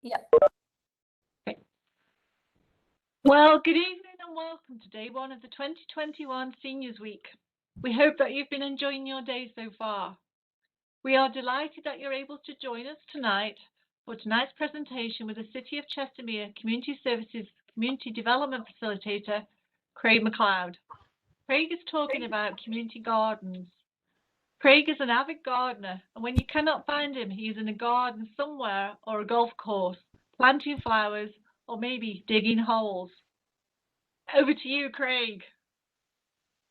Yeah. Okay. Well, good evening and welcome to day one of the 2021 Seniors Week. We hope that you've been enjoying your day so far. We are delighted that you're able to join us tonight for tonight's presentation with the City of Chestermere Community Services Community Development Facilitator, Craig Mcleod. Craig is talking about community gardens. Craig is an avid gardener, and when you cannot find him, he is in a garden somewhere or a golf course, planting flowers, or maybe digging holes. Over to you, Craig.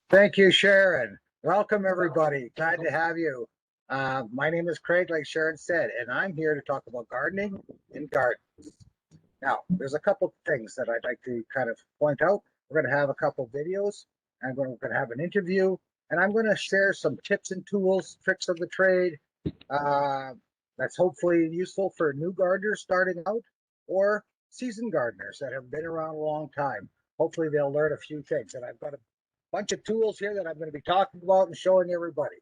Thank you, Sharon. Welcome, everybody. Glad to have you. My name is Craig, like Sharon said, and I'm here to talk about gardening and gardens. Now, there's a couple of things that I'd like to kind of point out. We're going to have a couple of videos, and we're going to have an interview, and I'm going to share some tips and tools, tricks of the trade, that's hopefully useful for new gardeners starting out or seasoned gardeners that have been around a long time. Hopefully they'll learn a few things, and I've got a bunch of tools here that I'm going to be talking about and showing everybody.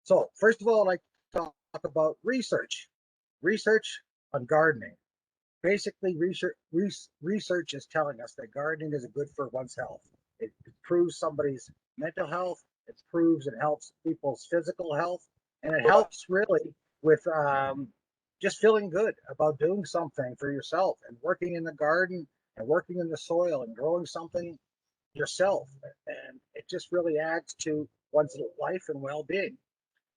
So first of all, I'd like to talk about research on gardening. Basically, research is telling us that gardening is good for one's health. It improves somebody's mental health, it improves and helps people's physical health, and it helps really with just feeling good about doing something for yourself and working in the garden and working in the soil and growing something yourself. And it just really adds to one's life and well-being.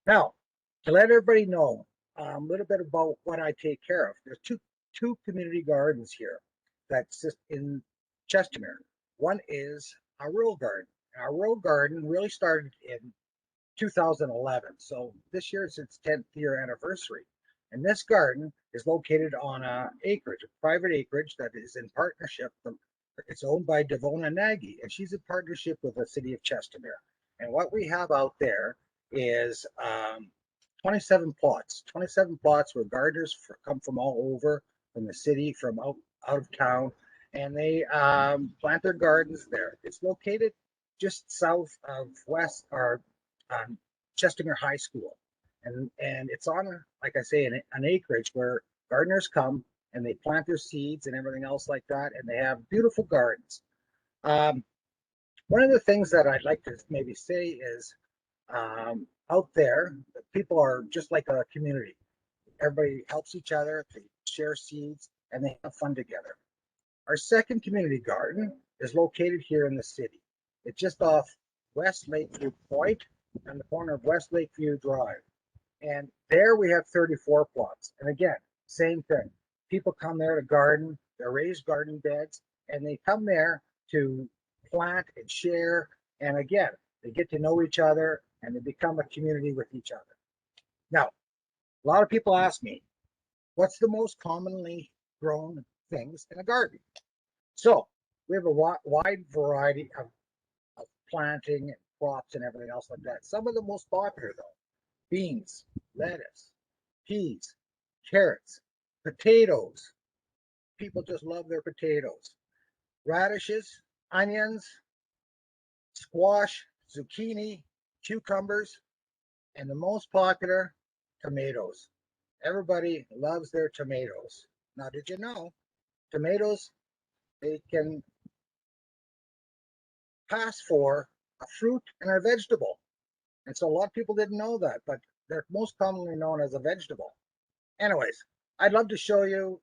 Now, to let everybody know a little bit about what I take care of, there's two community gardens here that's just in Chestermere. One is a rural garden. Our rural garden really started in 2011, so this year is its 10th year anniversary. And this garden is located on a private acreage that is in partnership. It's owned by Devona Nagy, and she's in partnership with the City of Chestermere. And what we have out there is 27 plots where gardeners come from all over, from the city, from out of town, and they plant their gardens there. It's located just south of Chestermere High School. And it's on, like I say, an acreage where gardeners come and they plant their seeds and everything else like that, and they have beautiful gardens. One of the things that I'd like to maybe say is out there, people are just like a community. Everybody helps each other, they share seeds, and they have fun together. Our second community garden is located here in the city. It's just off West Lakeview Point on the corner of West Lakeview Drive. And there we have 34 plots. And again, same thing. People come there to garden, they're raised garden beds, and they come there to plant and share. And again, they get to know each other and they become a community with each other. Now, a lot of people ask me, what's the most commonly grown things in a garden? So we have a wide variety of planting and crops and everything else like that. Some of the most popular though, beans, lettuce, peas, carrots, potatoes. People just love their potatoes. Radishes, onions, squash, zucchini, cucumbers, and the most popular, tomatoes. Everybody loves their tomatoes. Now, did you know tomatoes, they can pass for a fruit and a vegetable? And so a lot of people didn't know that, but they're most commonly known as a vegetable. Anyways, I'd love to show you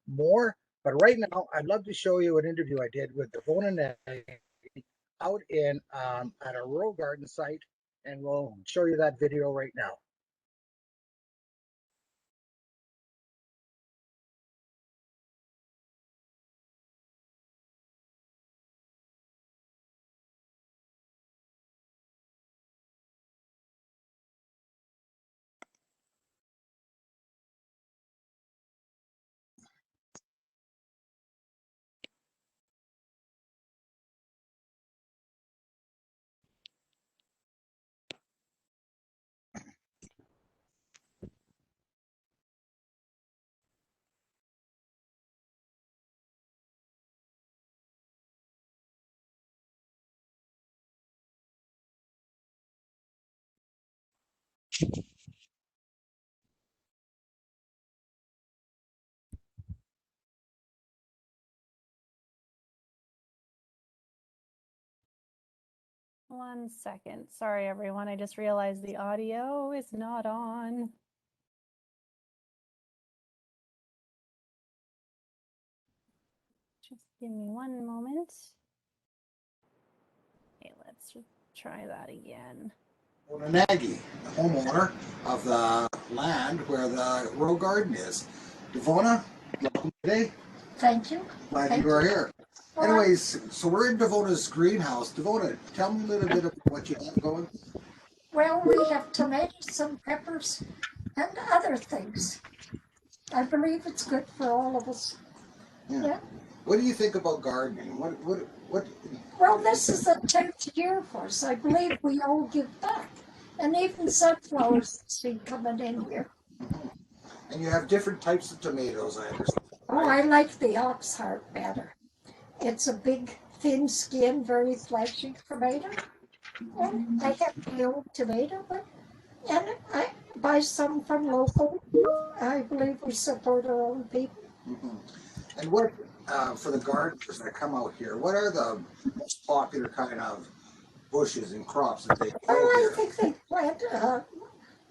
more, but right now I'd love to show you an interview I did with Devona Nagy out in at a rural garden site, and we'll show you that video right now. 1 second. Sorry, everyone. I just realized the audio is not on. Just give me 1 moment. Okay, let's try that again. Nagy, the homeowner of the land where the Royal Garden is. Devona, welcome today. Thank you. Glad you are here. Anyways, so we're in Devona's greenhouse. Devona, tell me a little bit about what you have going. Well, we have tomatoes and peppers and other things. I believe it's good for all of us. Yeah. What do you think about gardening? What? Well, this is the 10th year for us. I believe we all give back. And even sunflowers seem coming in here. And you have different types of tomatoes, I understand. Oh, I like the ox heart better. It's a big, thin skin, very fleshy tomato. And I have the old tomato, and I buy some from local. I believe we support our own people. And what, for the gardeners that come out here, what are the most popular kind of bushes and crops that they grow Well, I here? think they plant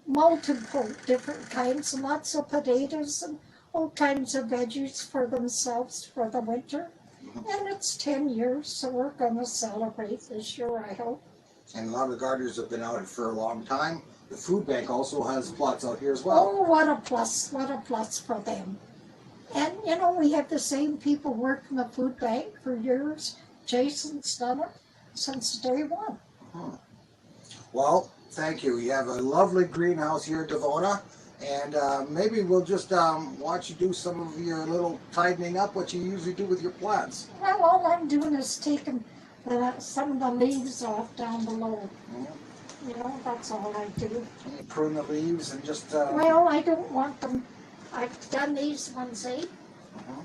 multiple different kinds, lots of potatoes and all kinds of veggies for themselves for the winter. And it's 10 years, so we're going to celebrate this year, I hope. And a lot of the gardeners have been out for a long time. The food bank also has plots out here as well. Oh, what a plus for them. And, you know, we have the same people working the food bank for years. Jason's done it since day one. Well, thank you. You have a lovely greenhouse here at Devona. And maybe we'll just watch you do some of your little tidying up, what you usually do with your plants. Well, all I'm doing is taking some of the leaves off down below. You know, that's all I do. You prune the leaves and just... Well, I don't want them. I've done these ones,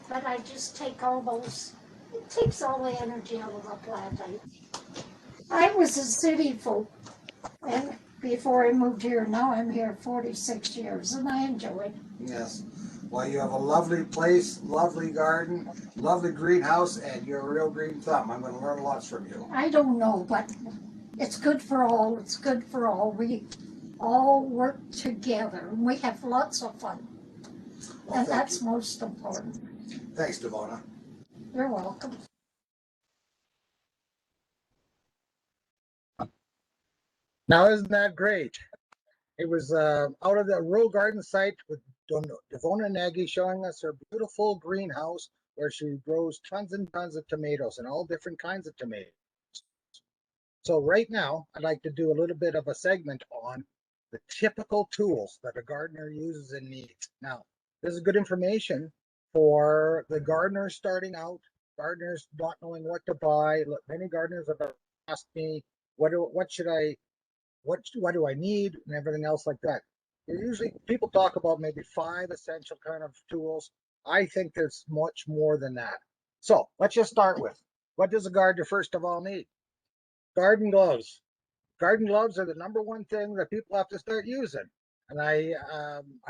but I just take all those. It takes all the energy out of the plant. I was a city folk, and before I moved here, now I'm here 46 years, and I enjoy it. Yes. Well, you have a lovely place, lovely garden, lovely greenhouse, and you're a real green thumb. I'm going to learn lots from you. I don't know, but it's good for all. It's good for all. We all work together, and we have lots of fun. Well, And that's most important. Thanks, Devona. You're welcome. Now, isn't that great? It was out of the rural garden site with Devona Nagy showing us her beautiful greenhouse where she grows tons and tons of tomatoes and all different kinds of tomatoes. So right now, I'd like to do a little bit of a segment on the typical tools that a gardener uses and needs. Now, this is good information for the gardeners starting out, gardeners not knowing what to buy. Look, many gardeners have asked me, what do I need and everything else like that. Usually people talk about maybe 5 essential kind of tools. I think there's much more than that. So let's just start with, what does a gardener first of all need? Garden gloves. Garden gloves are the #1 thing that people have to start using. And I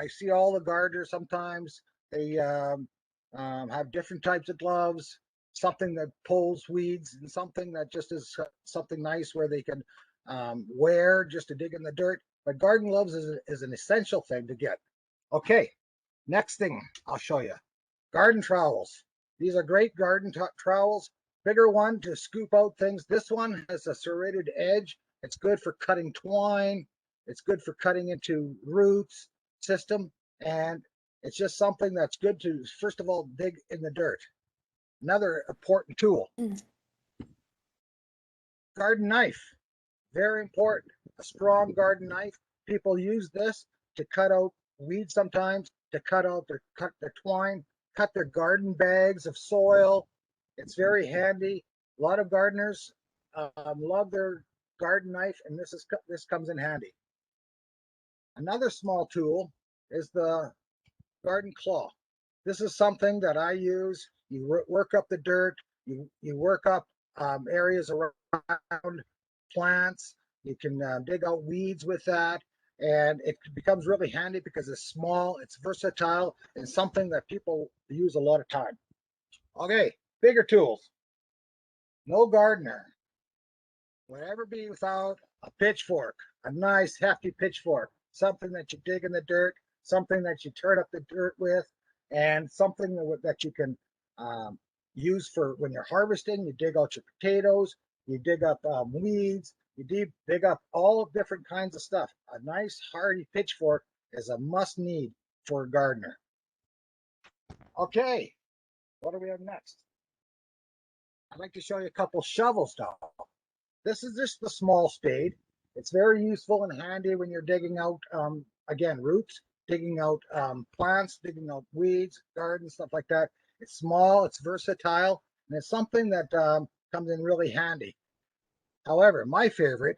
see all the gardeners sometimes, they have different types of gloves, something that pulls weeds and something that just is something nice where they can wear just to dig in the dirt. But garden gloves is an essential thing to get. Okay, next thing I'll show you. Garden trowels. These are great garden trowels. Bigger one to scoop out things. This one has a serrated edge. It's good for cutting twine. It's good for cutting into roots system. And it's just something that's good to, first of all, dig in the dirt. Another important tool. Garden knife. Very important. A strong garden knife. People use this to cut out weeds sometimes, to cut their twine, cut their garden bags of soil. It's very handy. A lot of gardeners love their garden knife, and this comes in handy. Another small tool is the garden claw. This is something that I use. You work up the dirt. You work up areas around plants. You can dig out weeds with that, and it becomes really handy because it's small, it's versatile, and something that people use a lot of time. Okay, bigger tools. No gardener would ever be without a pitchfork, a nice hefty pitchfork, something that you dig in the dirt, something that you turn up the dirt with, and something that you can use for when you're harvesting. You dig out your potatoes, you dig up weeds, you dig up all different kinds of stuff. A nice hardy pitchfork is a must need for a gardener. Okay, what do we have next? I'd like to show you a couple shovels now. This is just the small spade. It's very useful and handy when you're digging out, again, roots, digging out plants, digging out weeds, gardens, stuff like that. It's small, it's versatile, and it's something that comes in really handy. However, my favorite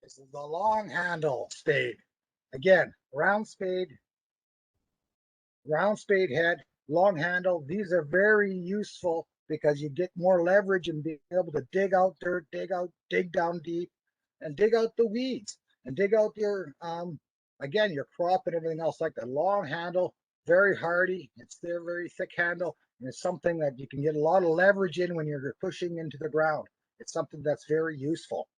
is the long handle spade. Again, round spade head, long handle. These are very useful because you get more leverage and being able to dig out dirt, dig down deep, and dig out the weeds, and dig out your, again, your crop and everything else like that. Long handle, very hardy. It's their very thick handle, and it's something that you can get a lot of leverage in when you're pushing into the ground. It's something that's very useful.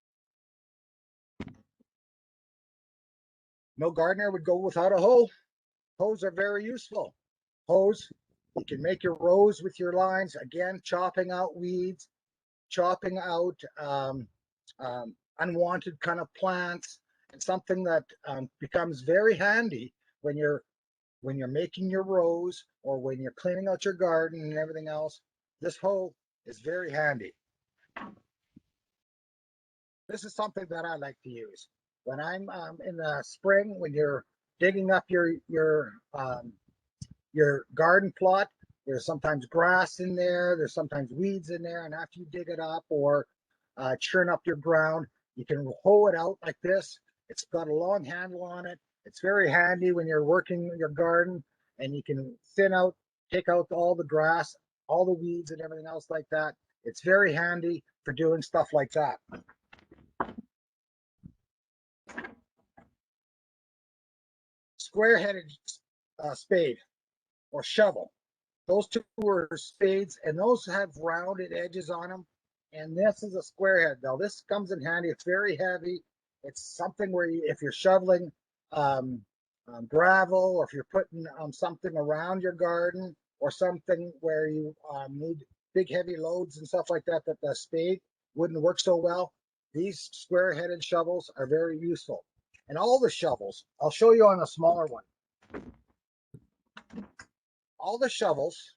No gardener would go without a hoe. Hoes are very useful. Hoes, you can make your rows with your lines, again, chopping out weeds, chopping out unwanted kind of plants, and something that becomes very handy when you're making your rows or when you're cleaning out your garden and everything else. This hoe is very handy. This is something that I like to use when I'm in the spring, when you're digging up your garden plot. There's sometimes grass in there, there's sometimes weeds in there, and after you dig it up or churn up your ground, you can hoe it out like this. It's got a long handle on it. It's very handy when you're working your garden, and you can take out all the grass, all the weeds and everything else like that. It's very handy for doing stuff like that. Square-headed spade or shovel. Those two are spades, and those have rounded edges on them. And this is a square head. Now, this comes in handy. It's very heavy. It's something where if you're shoveling gravel, or if you're putting something around your garden, or something where you need big, heavy loads and stuff like that, that the spade wouldn't work so well, these square-headed shovels are very useful. And all the shovels, I'll show you on a smaller one. All the shovels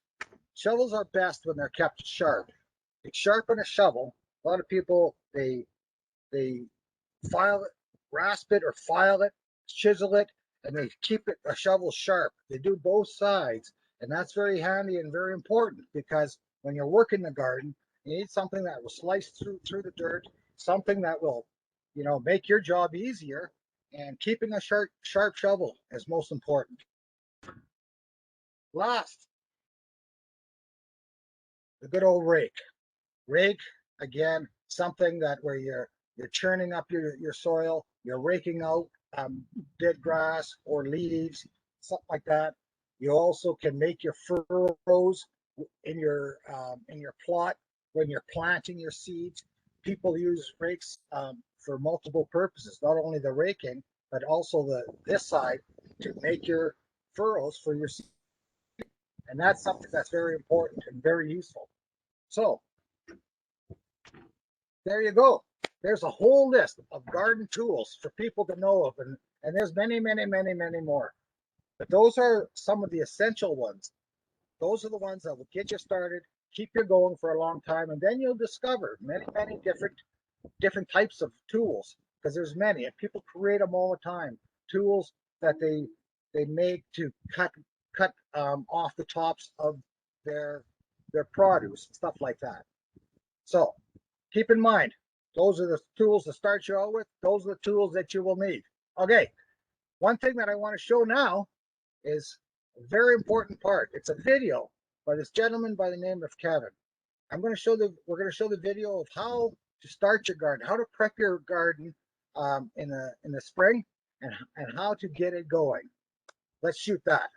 are best when they're kept sharp. To sharpen a shovel, a lot of people, they file it, rasp it or file it, chisel it, and they keep a shovel sharp. They do both sides, and that's very handy and very important, because when you're working the garden, you need something that will slice through the dirt, something that will, make your job easier, and keeping a sharp shovel is most important. Last, the good old rake. Rake, again, something that where you're churning up your soil, you're raking out dead grass or leaves, something like that. You also can make your furrows in your plot when you're planting your seeds. People use rakes for multiple purposes, not only the raking, but also this side to make your furrows for your seeds. And that's something that's very important and very useful. So there you go. There's a whole list of garden tools for people to know of, and there's many, many, many, many more. But those are some of the essential ones. Those are the ones that will get you started, keep you going for a long time, and then you'll discover many, many different types of tools, because there's many, and people create them all the time. Tools that they make to cut off the tops of their produce, stuff like that. So keep in mind, those are the tools to start you out with. Those are the tools that you will need. Okay, one thing that I want to show now is a very important part. It's a video by this gentleman by the name of Kevin. We're going to show the video of how to start your garden, how to prep your garden in the spring, and how to get it going. Let's shoot that.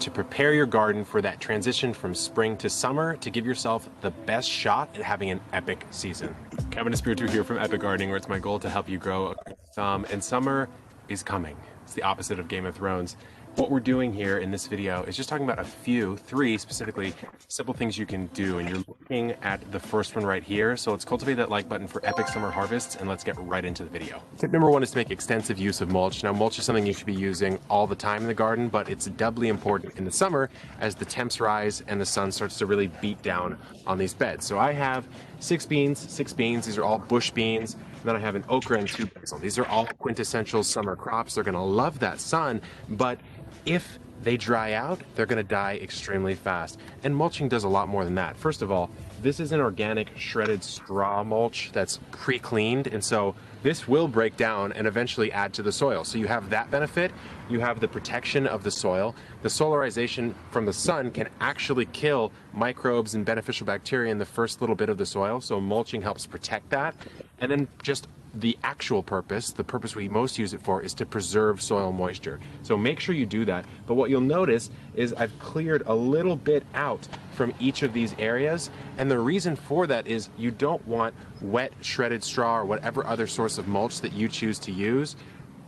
to prepare your garden for that transition from spring to summer to give yourself the best shot at having an epic season. Kevin Espiritu here from Epic Gardening, where it's my goal to help you grow. And summer is coming. It's the opposite of Game of Thrones. What we're doing here in this video is just talking about three specifically, simple things you can do. And you're looking at the first one right here. So let's cultivate that like button for epic summer harvests, and let's get right into the video. Tip number one is to make extensive use of mulch. Now, mulch is something you should be using all the time in the garden, but it's doubly important in the summer as the temps rise and the sun starts to really beat down on these beds. So I have six beans. These are all bush beans. And then I have an okra and 2 basil. These are all quintessential summer crops. They're gonna love that sun, but if they dry out, they're going to die extremely fast. And mulching does a lot more than that. First of all, this is an organic shredded straw mulch that's pre-cleaned, and so this will break down and eventually add to the soil. So you have that benefit. You have the protection of the soil. The solarization from the sun can actually kill microbes and beneficial bacteria in the first little bit of the soil, so mulching helps protect that. And then just the actual purpose, the purpose we most use it for, is to preserve soil moisture. So make sure you do that. But what you'll notice is I've cleared a little bit out from each of these areas. And the reason for that is you don't want wet shredded straw or whatever other source of mulch that you choose to use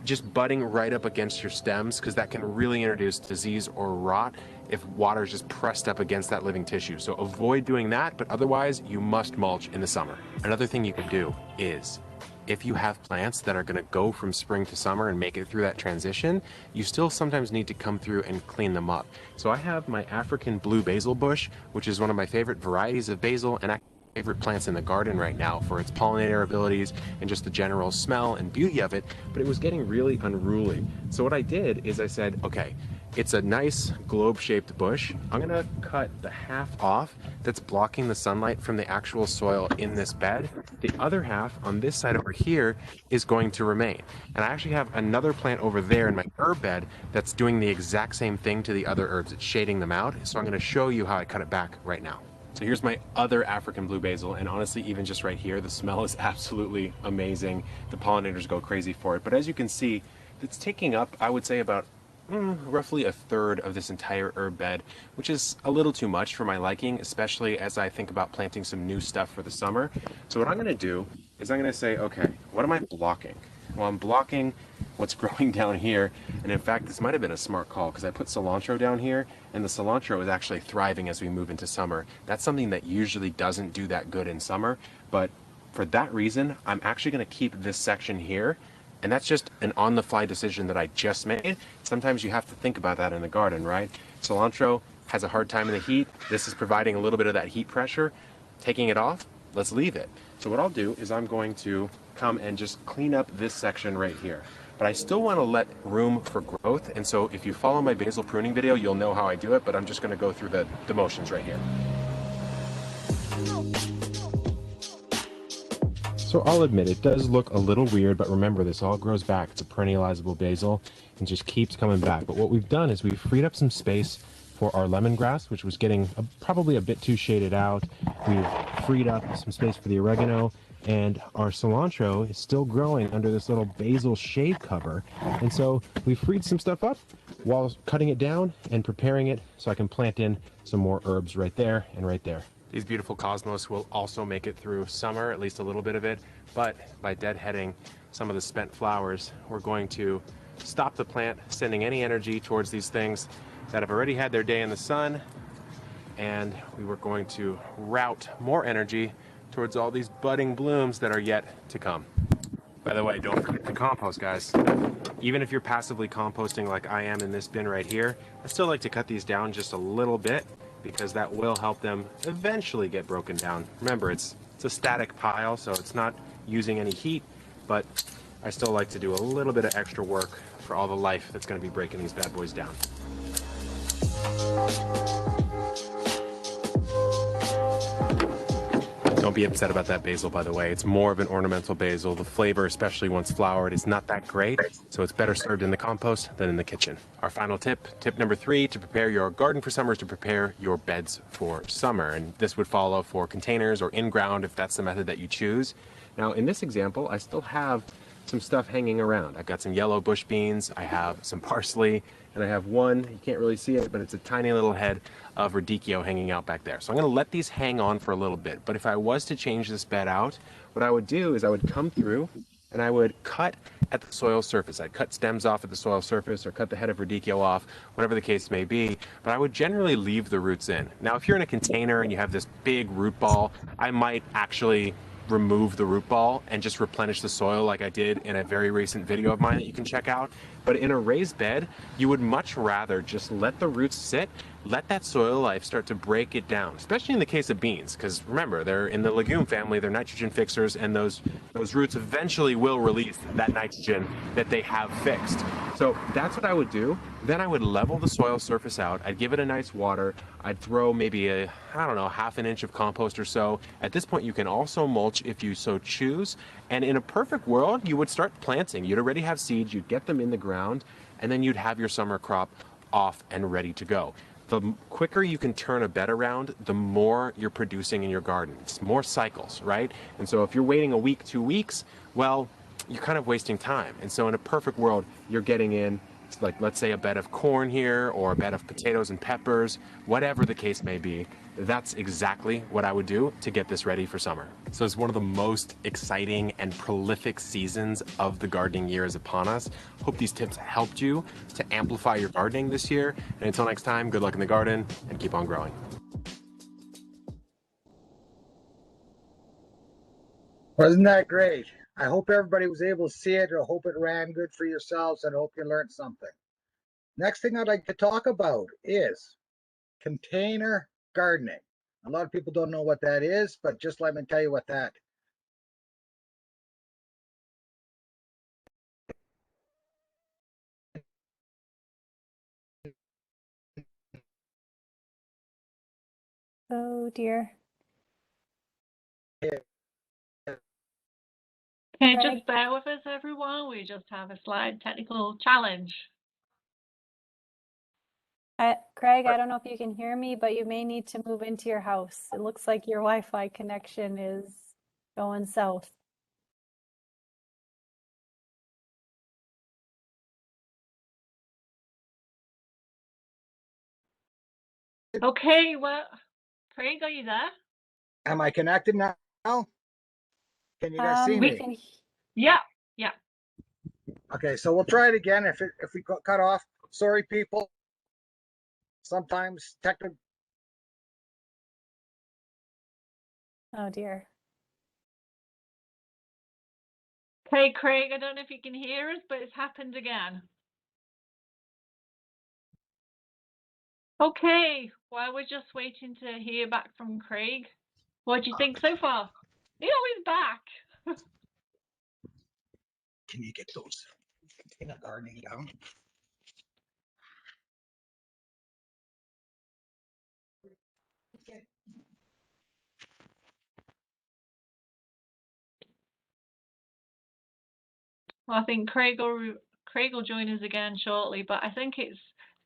just butting right up against your stems, because that can really introduce disease or rot if water is just pressed up against that living tissue. So avoid doing that, but otherwise you must mulch in the summer. Another thing you can do is, if you have plants that are going to go from spring to summer and make it through that transition, you still sometimes need to come through and clean them up. So I have my African blue basil bush, which is one of my favorite varieties of basil and favorite plants in the garden right now for its pollinator abilities and just the general smell and beauty of it, but it was getting really unruly. So what I did is I said, okay, it's a nice globe-shaped bush. I'm gonna cut the half off that's blocking the sunlight from the actual soil in this bed. The other half on this side over here is going to remain. And I actually have another plant over there in my herb bed that's doing the exact same thing to the other herbs. It's shading them out. So I'm gonna show you how I cut it back right now. So here's my other African blue basil, and honestly, even just right here, the smell is absolutely amazing. The pollinators go crazy for it. But as you can see, it's taking up, I would say, about roughly a third of this entire herb bed, which is a little too much for my liking, especially as I think about planting some new stuff for the summer. So what I'm going to do is I'm going to say, okay, what am I blocking? Well, I'm blocking what's growing down here, and in fact, this might have been a smart call because I put cilantro down here, and the cilantro is actually thriving as we move into summer. That's something that usually doesn't do that good in summer, but for that reason, I'm actually going to keep this section here. And that's just an on-the-fly decision that I just made. Sometimes you have to think about that in the garden, right? Cilantro has a hard time in the heat. This is providing a little bit of that heat pressure. Taking it off, let's leave it. So what I'll do is I'm going to come and just clean up this section right here. But I still want to let room for growth. And so if you follow my basil pruning video, you'll know how I do it, but I'm just going to go through the motions right here. So I'll admit, it does look a little weird, but remember, this all grows back. It's a perennializable basil and just keeps coming back. But what we've done is we've freed up some space for our lemongrass, which was getting probably a bit too shaded out. We've freed up some space for the oregano, and our cilantro is still growing under this little basil shade cover. And so we freed some stuff up while cutting it down and preparing it so I can plant in some more herbs right there and right there. These beautiful cosmos will also make it through summer, at least a little bit of it, but by deadheading some of the spent flowers, we're going to stop the plant sending any energy towards these things that have already had their day in the sun, and we were going to route more energy towards all these budding blooms that are yet to come. By the way, don't forget to compost, guys. Even if you're passively composting like I am in this bin right here, I still like to cut these down just a little bit, because that will help them eventually get broken down. Remember, it's a static pile, so it's not using any heat, but I still like to do a little bit of extra work for all the life that's going to be breaking these bad boys down. Don't be upset about that basil, by the way. It's more of an ornamental basil. The flavor, especially once flowered, is not that great, so it's better served in the compost than in the kitchen. Our final tip number 3, to prepare your garden for summer, is to prepare your beds for summer. And this would follow for containers or in-ground if that's the method that you choose. Now, in this example, I still have some stuff hanging around. I've got some yellow bush beans, I have some parsley, and I have one, you can't really see it, but it's a tiny little head of radicchio hanging out back there. So I'm gonna let these hang on for a little bit. But if I was to change this bed out, what I would do is I would come through and I would cut at the soil surface. I'd cut stems off at the soil surface or cut the head of radicchio off, whatever the case may be, but I would generally leave the roots in. Now, if you're in a container and you have this big root ball, I might actually remove the root ball and just replenish the soil like I did in a very recent video of mine that you can check out. But in a raised bed, you would much rather just let the roots sit, let that soil life start to break it down, especially in the case of beans, because remember, they're in the legume family, they're nitrogen fixers, and those roots eventually will release that nitrogen that they have fixed. So that's what I would do. Then I would level the soil surface out. I'd give it a nice water. I'd throw maybe I don't know, half an inch of compost or so. At this point, you can also mulch if you so choose. And in a perfect world, you would start planting. You'd already have seeds, you'd get them in the ground, and then you'd have your summer crop off and ready to go. The quicker you can turn a bed around, the more you're producing in your garden. It's more cycles, right? And so if you're waiting a week, 2 weeks, well, you're kind of wasting time. And so in a perfect world, you're getting in, like, let's say a bed of corn here or a bed of potatoes and peppers, whatever the case may be. That's exactly what I would do to get this ready for summer. So it's one of the most exciting and prolific seasons of the gardening year is upon us. Hope these tips helped you to amplify your gardening this year. And until next time, good luck in the garden and keep on growing. Wasn't that great? I hope everybody was able to see it. I hope it ran good for yourselves, and I hope you learned something. Next thing I'd like to talk about is container gardening. A lot of people don't know what that is, but just let me tell you what that Oh dear. is. Okay, Greg? just bear with us, everyone. We just have a slight technical challenge. Craig, I don't know if you can hear me, but you may need to move into your house. It looks like your Wi-Fi connection is going south. Okay, well, Craig, are you there? Am I connected now? Can you guys see We me? can. Yeah, yeah. Okay, so we'll try it again. If we got cut off, sorry, people. Sometimes technical. Oh dear. Okay, Craig, I don't know if you can hear us, but it's happened again. Okay, while we're just waiting to hear back from Craig, what do you think so far? He's back. Can you get those container gardening down? Well, I think Craig will join us again shortly, but I think it's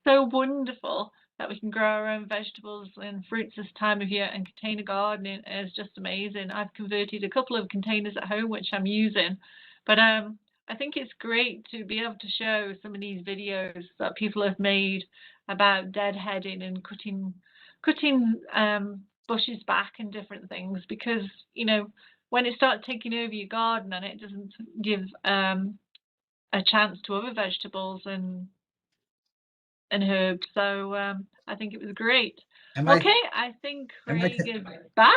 so wonderful that we can grow our own vegetables and fruits this time of year, and container gardening is just amazing. I've converted a couple of containers at home, which I'm using, but I think it's great to be able to show some of these videos that people have made about deadheading and cutting bushes back and different things, because, you know, when it starts taking over your garden and it doesn't give a chance to other vegetables and herbs. So I think it was great. Okay, I think Craig is back.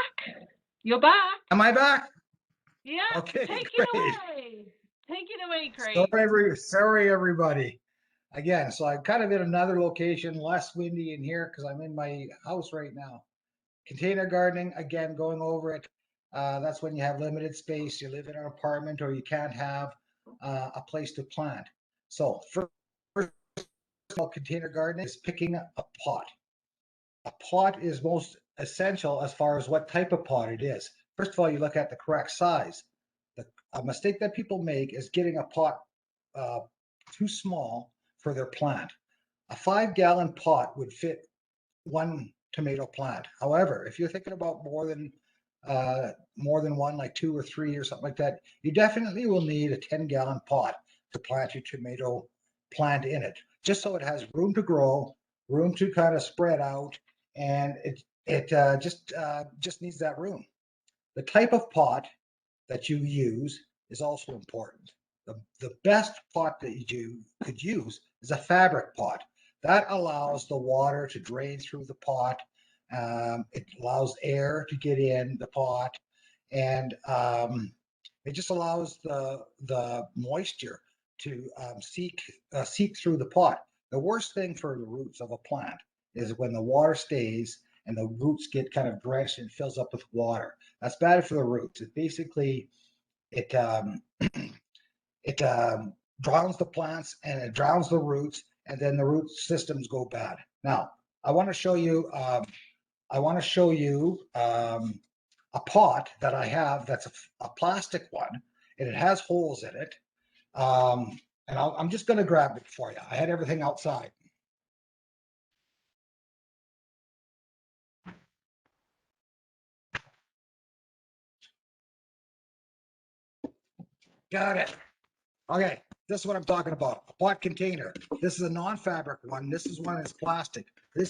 You're back. Am I back? Yeah. Okay, Take great. it away. Take it away, Craig. Sorry, everybody. Again, so I'm kind of in another location, less windy in here because I'm in my house right now. Container gardening, again, going over it. That's when you have limited space, you live in an apartment, or you can't have a place to plant. So first of all, container gardening is picking a pot. A pot is most essential as far as what type of pot it is. First of all, you look at the correct size. A mistake that people make is getting a pot too small for their plant. A 5-gallon pot would fit one tomato plant. However, if you're thinking about more than more than one, like 2 or 3 or something like that, you definitely will need a 10-gallon pot to plant your tomato plant in it, just so it has room to grow, room to kind of spread out, and it just needs that room. The type of pot that you use is also important. The best pot that you could use is a fabric pot. That allows the water to drain through the pot. It allows air to get in the pot, and it just allows the moisture to seep through the pot. The worst thing for the roots of a plant is when the water stays and the roots get kind of drenched and fills up with water. That's bad for the roots. It basically it it drowns the plants and it drowns the roots, and then the root systems go bad. Now, I want to show you. A pot that I have that's a plastic one, and it has holes in it. And I'm just going to grab it for you. I had everything outside. Got it. Okay, this is what I'm talking about. A pot container. This is a non-fabric one. This is one that's plastic.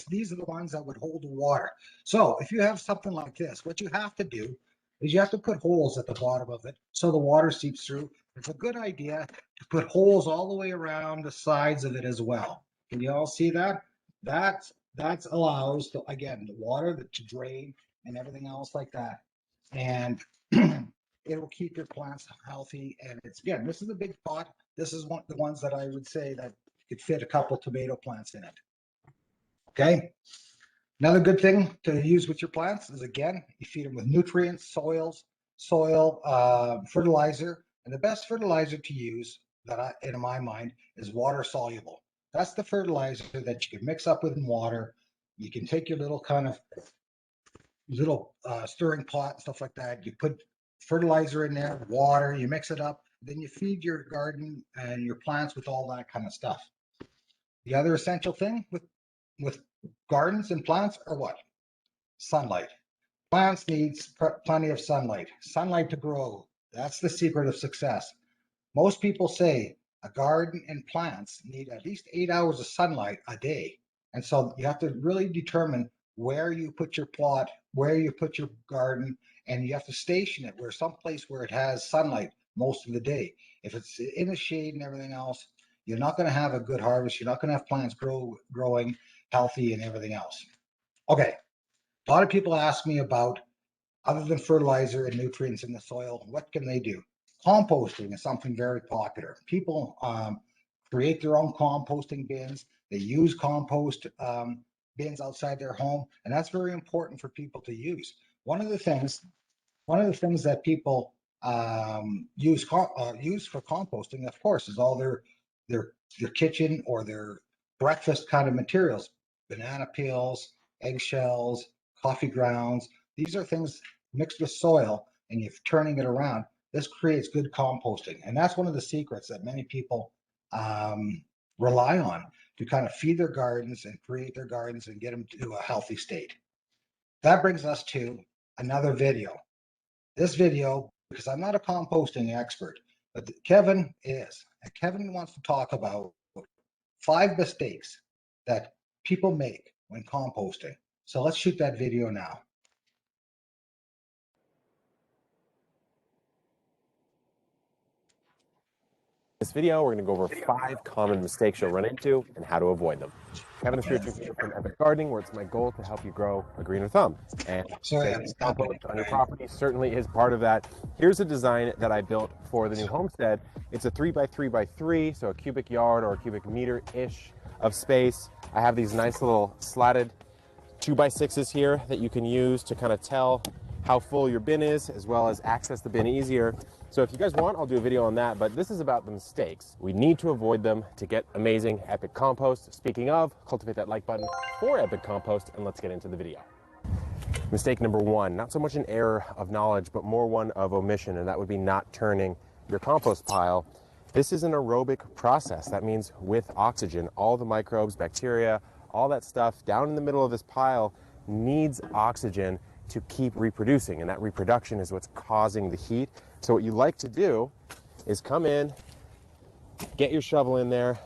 These are the ones that would hold the water. So if you have something like this, what you have to do is you have to put holes at the bottom of it so the water seeps through. It's a good idea to put holes all the way around the sides of it as well. Can you all see that? That allows, again, the water to drain and everything else like that. And it will keep your plants healthy. And it's, again, this is a big pot. This is one of the ones that I would say that could fit a couple tomato plants in it. Okay. Another good thing to use with your plants is, again, you feed them with nutrients, soil, fertilizer. And the best fertilizer to use, in my mind, is water soluble. That's the fertilizer that you can mix up with water. You can take your little kind of stirring pot and stuff like that. You put fertilizer in there, water, you mix it up, then you feed your garden and your plants with all that kind of stuff. The other essential thing with gardens and plants are what? Sunlight. Plants need plenty of sunlight. Sunlight to grow. That's the secret of success. Most people say a garden and plants need at least 8 hours of sunlight a day. And so you have to really determine where you put your plot, where you put your garden, and you have to station it someplace where it has sunlight most of the day. If it's in the shade and everything else, you're not going to have a good harvest. You're not going to have plants growing healthy and everything else. Okay. A lot of people ask me about, other than fertilizer and nutrients in the soil, what can they do? Composting is something very popular. People create their own composting bins. They use compost bins outside their home, and that's very important for people to use. One of the things that people use for composting, of course, is all their kitchen or their breakfast kind of materials: banana peels, eggshells, coffee grounds. These are things mixed with soil, and you're turning it around. This creates good composting, and that's one of the secrets that many people rely on to kind of feed their gardens and create their gardens and get them to a healthy state. That brings us to another video. This video, because I'm not a composting expert, but Kevin is, and Kevin wants to talk about 5 mistakes that people make when composting. So let's shoot that video now. This video, we're going to go over 5 common mistakes you'll run into and how to avoid them. Kevin is here from Epic Gardening, where it's my goal to help you grow a greener thumb. And compost on your property certainly is part of that. Here's a design that I built for the new homestead. It's a 3x3x3, so a cubic yard or a cubic meter-ish of space. I have these nice little slatted 2x6s here that you can use to kind of tell how full your bin is, as well as access the bin easier. So if you guys want, I'll do a video on that, but this is about the mistakes. We need to avoid them to get amazing Epic Compost. Speaking of, cultivate that like button for Epic Compost, and let's get into the video. Mistake number 1, not so much an error of knowledge, but more one of omission, and that would be not turning your compost pile. This is an aerobic process. That means with oxygen, all the microbes, bacteria, all that stuff down in the middle of this pile needs oxygen to keep reproducing, and that reproduction is what's causing the heat. So what you like to do is come in, get your shovel in there,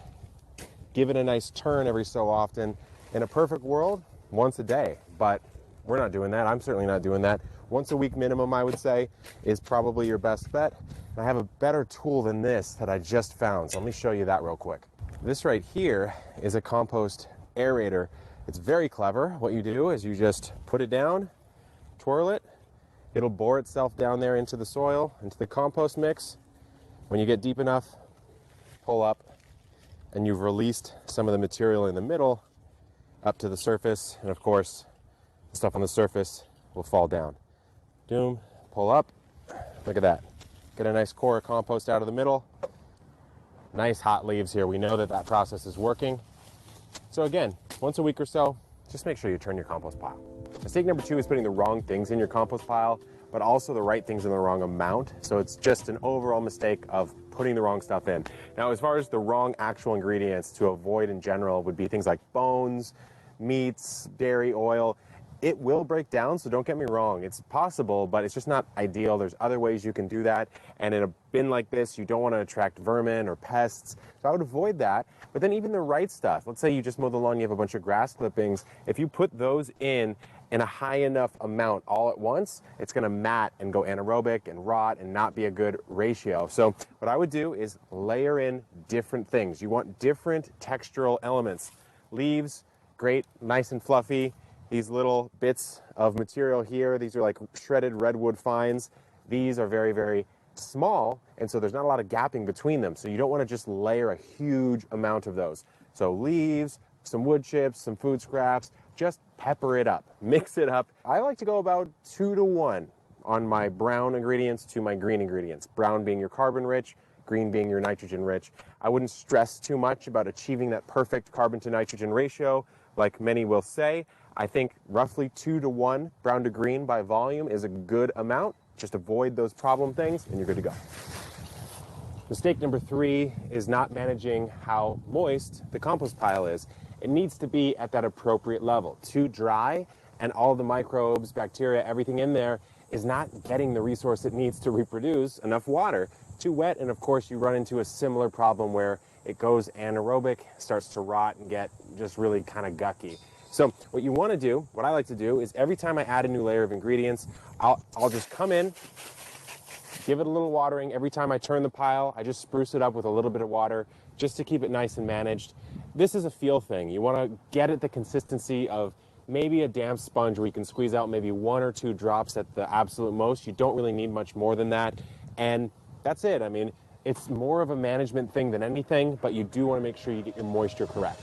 give it a nice turn every so often. In a perfect world, once a day, but we're not doing that. I'm certainly not doing that. Once a week minimum, I would say, is probably your best bet. And I have a better tool than this that I just found, so let me show you that real quick. This right here is a compost aerator. It's very clever. What you do is you just put it down, twirl it, it'll bore itself down there into the soil, into the compost mix. When you get deep enough, pull up, and you've released some of the material in the middle up to the surface, and of course, the stuff on the surface will fall down. Doom, pull up, look at that. Get a nice core of compost out of the middle. Nice hot leaves here. We know that that process is working. So again, once a week or so, just make sure you turn your compost pile. Mistake number 2 is putting the wrong things in your compost pile, but also the right things in the wrong amount. So it's just an overall mistake of putting the wrong stuff in. Now, as far as the wrong actual ingredients to avoid in general would be things like bones, meats, dairy, oil. It will break down, so don't get me wrong. It's possible, but it's just not ideal. There's other ways you can do that. And in a bin like this, you don't want to attract vermin or pests. So I would avoid that. But then even the right stuff, let's say you just mow the lawn, you have a bunch of grass clippings. If you put those in a high enough amount all at once, it's going to mat and go anaerobic and rot and not be a good ratio. So what I would do is layer in different things. You want different textural elements. Leaves, great, nice and fluffy. These little bits of material here, these are like shredded redwood fines. These are very, very small, and so there's not a lot of gapping between them. So you don't want to just layer a huge amount of those. So leaves, some wood chips, some food scraps, just pepper it up, mix it up. I like to go about 2 to 1 on my brown ingredients to my green ingredients. Brown being your carbon rich, green being your nitrogen rich. I wouldn't stress too much about achieving that perfect carbon to nitrogen ratio, like many will say. I think roughly 2 to 1 brown to green by volume is a good amount. Just avoid those problem things and you're good to go. Mistake number 3 is not managing how moist the compost pile is. It needs to be at that appropriate level. Too dry and all the microbes, bacteria, everything in there is not getting the resource it needs to reproduce, enough water. Too wet, and of course you run into a similar problem where it goes anaerobic, starts to rot and get just really kind of gucky. So what you want to do, what I like to do, is every time I add a new layer of ingredients, I'll just come in, give it a little watering. Every time I turn the pile, I just spruce it up with a little bit of water just to keep it nice and managed. This is a feel thing. You want to get at the consistency of maybe a damp sponge where you can squeeze out maybe 1 or 2 drops at the absolute most. You don't really need much more than that. And that's it. I mean, it's more of a management thing than anything, but you do want to make sure you get your moisture correct.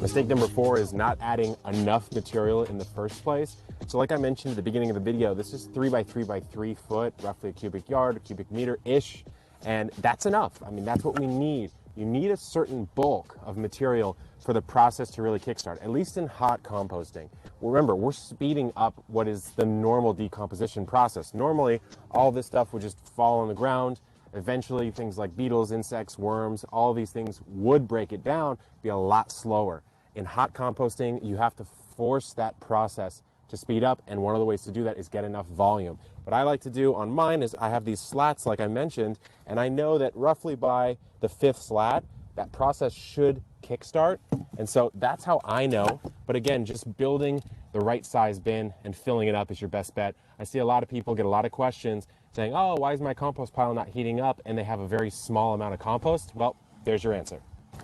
Mistake number 4 is not adding enough material in the first place. So like I mentioned at the beginning of the video, this is 3 by 3 by 3 foot, roughly a cubic yard, a cubic meter-ish, and that's enough. I mean, that's what we need. You need a certain bulk of material for the process to really kickstart, at least in hot composting. Remember, we're speeding up what is the normal decomposition process. Normally, all this stuff would just fall on the ground. Eventually, things like beetles, insects, worms, all of these things would break it down, be a lot slower. In hot composting, you have to force that process to speed up, and one of the ways to do that is get enough volume. What I like to do on mine is I have these slats like I mentioned, and I know that roughly by the 5th slat, that process should kickstart, and so that's how I know. But again, just building the right size bin and filling it up is your best bet. I see a lot of people get a lot of questions saying, oh, why is my compost pile not heating up? And they have a very small amount of compost. Well, there's your answer.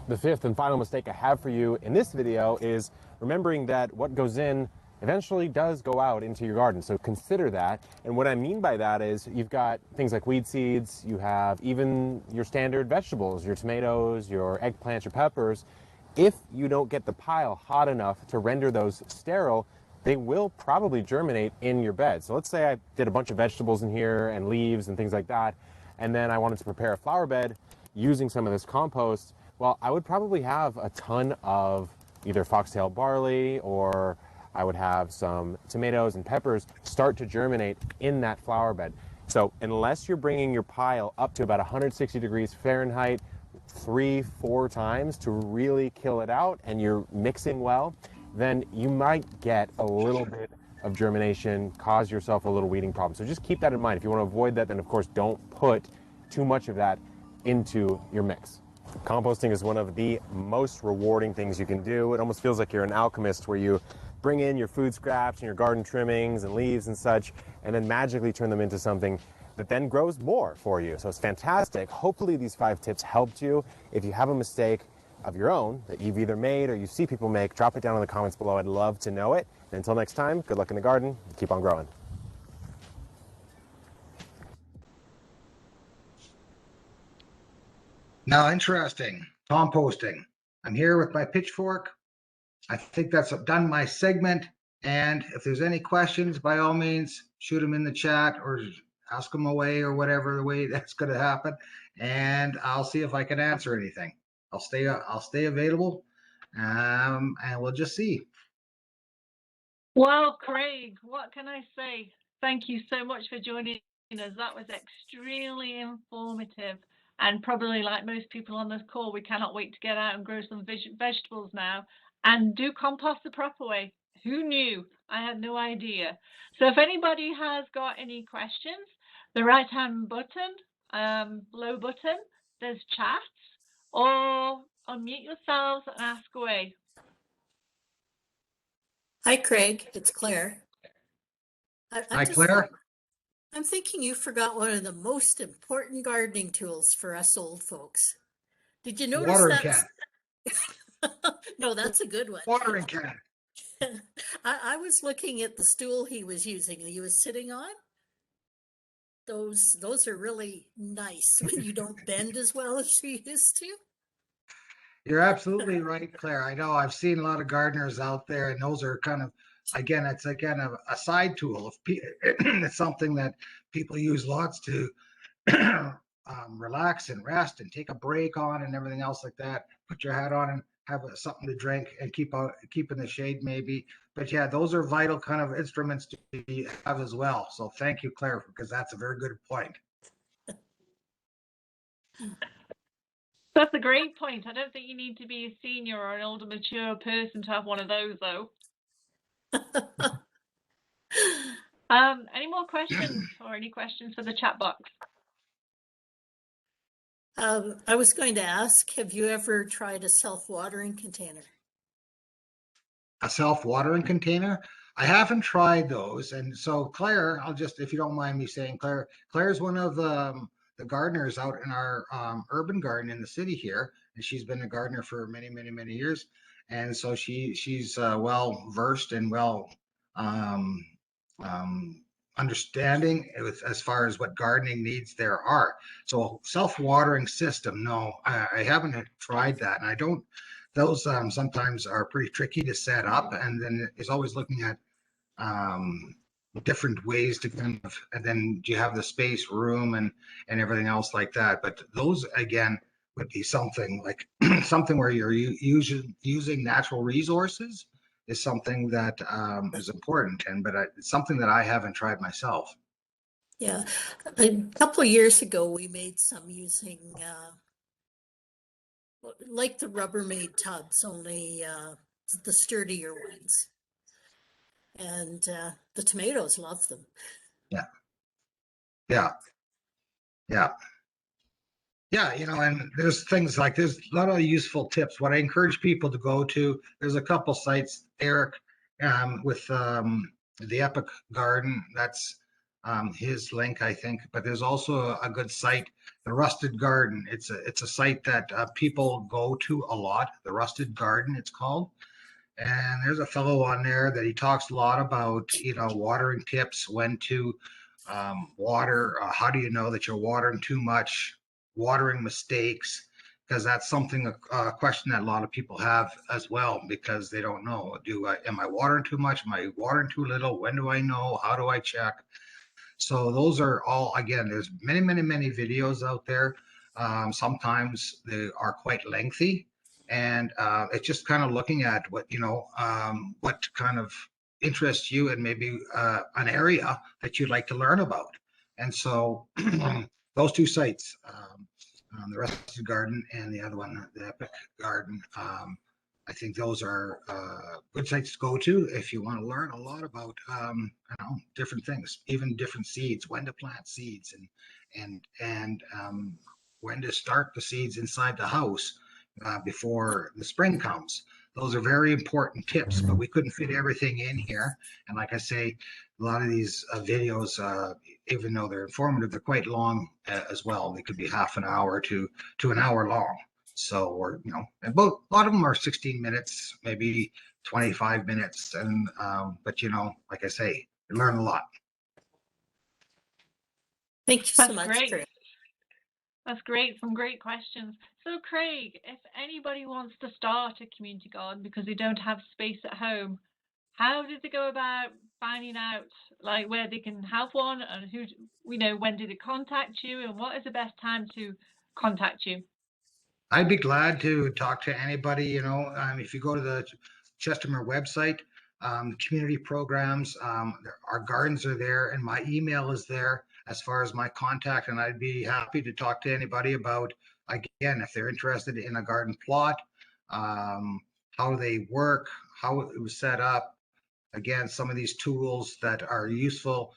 The 5th and final mistake I have for you in this video is remembering that what goes in eventually does go out into your garden. So consider that. And what I mean by that is you've got things like weed seeds, you have even your standard vegetables, your tomatoes, your eggplants, your peppers. If you don't get the pile hot enough to render those sterile, they will probably germinate in your bed. So let's say I did a bunch of vegetables in here and leaves and things like that, and then I wanted to prepare a flower bed using some of this compost. Well, I would probably have a ton of either foxtail barley, or I would have some tomatoes and peppers start to germinate in that flower bed. So unless you're bringing your pile up to about 160 degrees Fahrenheit 3-4 times to really kill it out, and you're mixing well, then you might get a little bit of germination, cause yourself a little weeding problem. So just keep that in mind. If you want to avoid that, then of course don't put too much of that into your mix. Composting is one of the most rewarding things you can do. It almost feels like you're an alchemist, where you bring in your food scraps and your garden trimmings and leaves and such, and then magically turn them into something that then grows more for you. So it's fantastic. Hopefully these 5 tips helped you. If you have a mistake of your own that you've either made or you see people make, drop it down in the comments below. I'd love to know it. And until next time, good luck in the garden. Keep on growing. Now, interesting, composting. I'm here with my pitchfork. I think that's done my segment. And if there's any questions, by all means, shoot them in the chat or ask them away or whatever the way that's going to happen. And I'll see if I can answer anything. I'll stay available, and we'll just see. Well, Craig, what can I say? Thank you so much for joining us. That was extremely informative. And probably like most people on this call, we cannot wait to get out and grow some vegetables now and do compost the proper way. Who knew? I had no idea. So if anybody has got any questions, the right-hand button, below button, there's chat, or unmute yourselves and ask away. Hi, Craig. It's Claire. Hi, Claire. I'm thinking you forgot one of the most important gardening tools for us old folks. Did you notice Watering that? can. No, that's a good one. Watering can. I was looking at the stool he was using, he was sitting on. Those are really nice when you don't bend as well as you used to. You're absolutely right, Claire. I know I've seen a lot of gardeners out there, and those are kind of, again, it's again a side tool. It's something that people use lots to relax and rest and take a break on and everything else like that. Put your hat on and have something to drink and keep in the shade maybe. But yeah, those are vital kind of instruments to have as well. So thank you, Claire, because that's a very good point. That's a great point. I don't think you need to be a senior or an older, mature person to have one of those, though. Any more questions or any questions for the chat box? I was going to ask, have you ever tried a self-watering container? A self-watering container? I haven't tried those. And so Claire, I'll just, if you don't mind me saying, Claire's one of the gardeners out in our urban garden in the city here, and she's been a gardener for many, many, many years. And so she's well versed and well understanding as far as what gardening needs there are. So self-watering system, no, I haven't tried that, and I don't. Those sometimes are pretty tricky to set up, and then it's always looking at different ways to kind of, and then you have the space, room, and everything else like that. But those again would be something like something where you're using natural resources is something that is important, but it's something that I haven't tried myself. Yeah, a couple of years ago we made some using like the Rubbermaid tubs, only the sturdier ones. And the tomatoes love them. Yeah. You know, and there's things like, there's a lot of useful tips. What I encourage people to go to, there's a couple sites, Eric, with the Epic Garden, that's his link, I think. But there's also a good site, the Rusted Garden. It's a site that people go to a lot. The Rusted Garden, it's called. And there's a fellow on there that he talks a lot about, you know, watering tips, when to water, how do you know that you're watering too much, watering mistakes, because that's something, a question that a lot of people have as well, because they don't know, am I watering too much? Am I watering too little? When do I know? How do I check? So those are all, again, there's many, many, many videos out there. Sometimes they are quite lengthy. And it's just kind of looking at what, you know, what kind of interests you, and maybe an area that you'd like to learn about. And so those two sites, the Rusted Garden and the other one, the Epic Garden, I think those are good sites to go to if you want to learn a lot about different things, even different seeds, when to plant seeds, and when to start the seeds inside the house before the spring comes. Those are very important tips, but we couldn't fit everything in here. And like I say, a lot of these videos, even though they're informative, they're quite long as well. They could be half an hour to an hour long. So, or, about a lot of them are 16 minutes, maybe 25 minutes. And, but, like I say, you learn a lot. Thank you so That's much, great. Craig. That's great. Some great questions. So, Craig, if anybody wants to start a community garden because they don't have space at home, how did they go about finding out like where they can have one, and who, when did they contact you, and what is the best time to contact you? I'd be glad to talk to anybody, if you go to the Chestermere website, community programs, our gardens are there, and my email is there as far as my contact, and I'd be happy to talk to anybody about, again, if they're interested in a garden plot, how they work, how it was set up. Again, some of these tools that are useful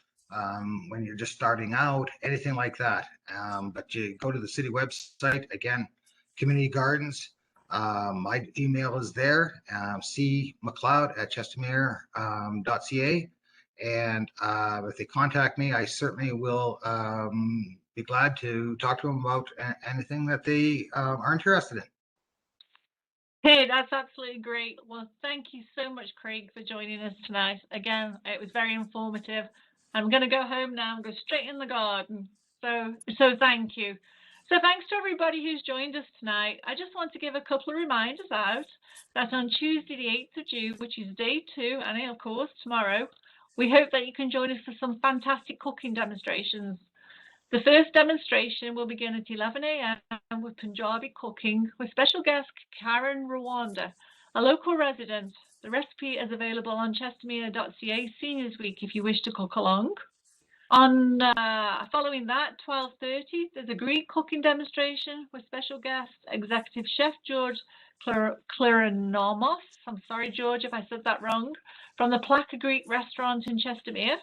when you're just starting out, anything like that. But you go to the city website, again, community gardens. My email is there, cmcleod@chestermere.ca. And if they contact me, I certainly will be glad to talk to them about anything that they are interested in. Hey, that's absolutely great. Well, thank you so much, Craig, for joining us tonight. Again, it was very informative. I'm going to go home now and go straight in the garden. So thank you. So thanks to everybody who's joined us tonight. I just want to give a couple of reminders out that on Tuesday, the 8th of June, which is day 2, and of course tomorrow, we hope that you can join us for some fantastic cooking demonstrations. The first demonstration will begin at 11 a.m. with Punjabi cooking with special guest Karen Rwanda, a local resident. The recipe is available on chestermere.ca Seniors Week if you wish to cook along. On following that, 12:30, there's a Greek cooking demonstration with special guest Executive Chef George Kliranomos. I'm sorry, George, if I said that wrong, from the Plaka Greek restaurant in Chestermere.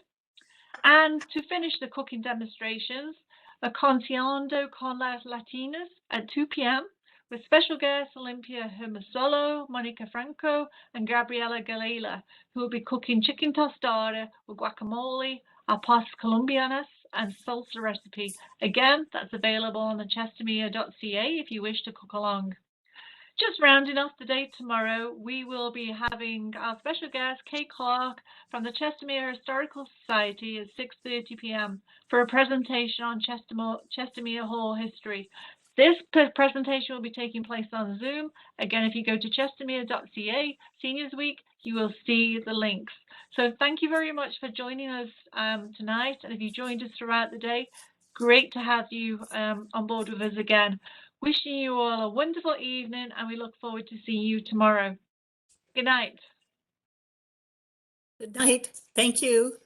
And to finish the cooking demonstrations, a Contiendo con las Latinas at 2 p.m. with special guests Olympia Hermosolo, Monica Franco, and Gabriela Galila, who will be cooking chicken tostada with guacamole, apas colombianas, and salsa recipe. Again, that's available on the chestermere.ca if you wish to cook along. Just rounding off the day tomorrow, we will be having our special guest, Kay Clark, from the Chestermere Historical Society at 6:30 p.m. for a presentation on Chestermere Hall history. This presentation will be taking place on Zoom. Again, if you go to chestermere.ca Seniors Week, you will see the links. So thank you very much for joining us tonight. And if you joined us throughout the day, great to have you on board with us again. Wishing you all a wonderful evening, and we look forward to seeing you tomorrow. Good night. Good night. Thank you.